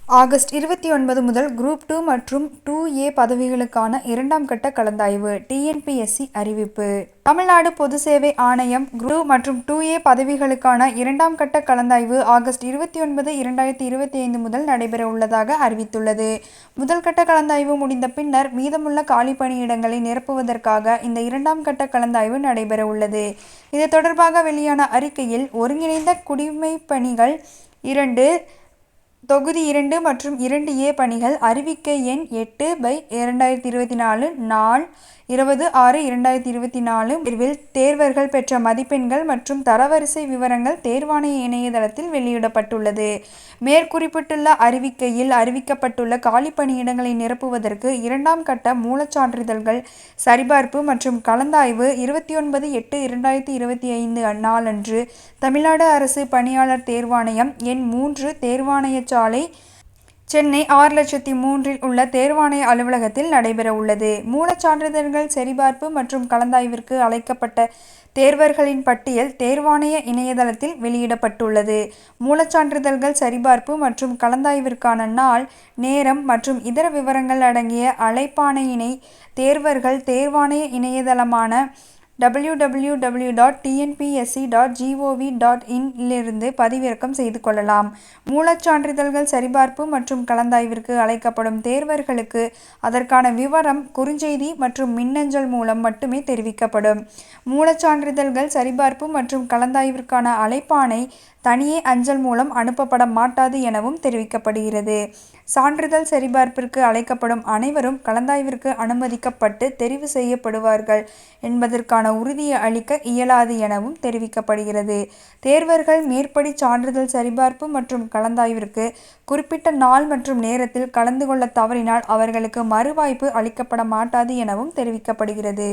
August 29 முதல் group 2 மற்றும் 2A பதவிகளுக்கான இரண்டாம் கட்ட கலந்தாய்வு. டிஎன்பிஎஸ்சி அறிவிப்பு. தமிழ்நாடு பொது சேவை ஆணையம் குரூப் 2 மற்றும் 2A பதவிகளுக்கான இரண்டாம் கட்ட கலந்தாய்வு ஆகஸ்ட் 29, 2025 முதல் நடைபெற உள்ளதாக அறிவித்துள்ளது. முதல் கட்ட கலந்தாய்வு முடிந்த பின்னர் மீதமுள்ள காலி பணியிடங்களை நிரப்புவதற்காக இந்த இரண்டாம் கட்ட கலந்தாய்வு நடைபெற உள்ளது. இது தொடர்பாக வெளியான அறிக்கையில், ஒருங்கிணைந்த குடிமைப்பணிகள் 2 தொகுதி 2 மற்றும் 2A பணிகள் அறிவிக்கை எண் 8/2024 நாள் 20/6/2024 தேர்வில் தேர்வர்கள் பெற்ற மதிப்பெண்கள் மற்றும் தரவரிசை விவரங்கள் தேர்வாணைய இணையதளத்தில் வெளியிடப்பட்டுள்ளது. மேற்குறிப்பிட்டுள்ள அறிவிக்கையில் அறிவிக்கப்பட்டுள்ள காலி பணியிடங்களை நிரப்புவதற்கு இரண்டாம் கட்ட மூலச்சான்றிதழ்கள் சரிபார்ப்பு மற்றும் கலந்தாய்வு 29/8/2025 நாளன்று தமிழ்நாடு அரசு பணியாளர் தேர்வாணையம் எண் 3 தேர்வாணைய சாலை, சென்னை 6,03,000 உள்ள தேர்வாணைய அலுவலகத்தில் நடைபெற உள்ளது. மூலச்சான்றிதழ்கள் சரிபார்ப்பு மற்றும் கலந்தாய்விற்கு அழைக்கப்பட்ட தேர்வர்களின் பட்டியல் தேர்வாணைய இணையதளத்தில் வெளியிடப்பட்டுள்ளது. மூலச்சான்றிதழ்கள் சரிபார்ப்பு மற்றும் கலந்தாய்விற்கான நாள், நேரம் மற்றும் இதர விவரங்கள் அடங்கிய அழைப்பாணையினை தேர்வர்கள் தேர்வாணைய இணையதளமான www.tnpsc.gov.in இலிருந்து பதிவிறக்கம் செய்து கொள்ளலாம். மூலச்சான்றிதழ்கள் சரிபார்ப்பு மற்றும் கலந்தாய்விற்கு அழைக்கப்படும் தேர்வர்களுக்கு அதற்கான விவரம் குறுஞ்செய்தி மற்றும் மின்னஞ்சல் மூலம் மட்டுமே தெரிவிக்கப்படும். மூலச்சான்றிதழ்கள் சரிபார்ப்பு மற்றும் கலந்தாய்விற்கான அழைப்பாணை தனியே அஞ்சல் மூலம் அனுப்பப்பட மாட்டாது எனவும் தெரிவிக்கப்படுகிறது. சான்றிதழ் சரிபார்ப்பிற்கு அழைக்கப்படும் அனைவரும் கலந்தாய்விற்கு அனுமதிக்கப்பட்டு தெரிவு செய்யப்படுவார்கள் என்பதற்கான உறுதியை அளிக்க இயலாது எனவும் தெரிவிக்கப்படுகிறது. தேர்வர்கள் மேற்படி சான்றிதழ் சரிபார்ப்பு மற்றும் கலந்தாய்விற்கு குறிப்பிட்ட நாள் மற்றும் நேரத்தில் கலந்து கொள்ள தவறினால் அவர்களுக்கு மறுவாய்ப்பு அளிக்கப்பட மாட்டாது எனவும் தெரிவிக்கப்படுகிறது.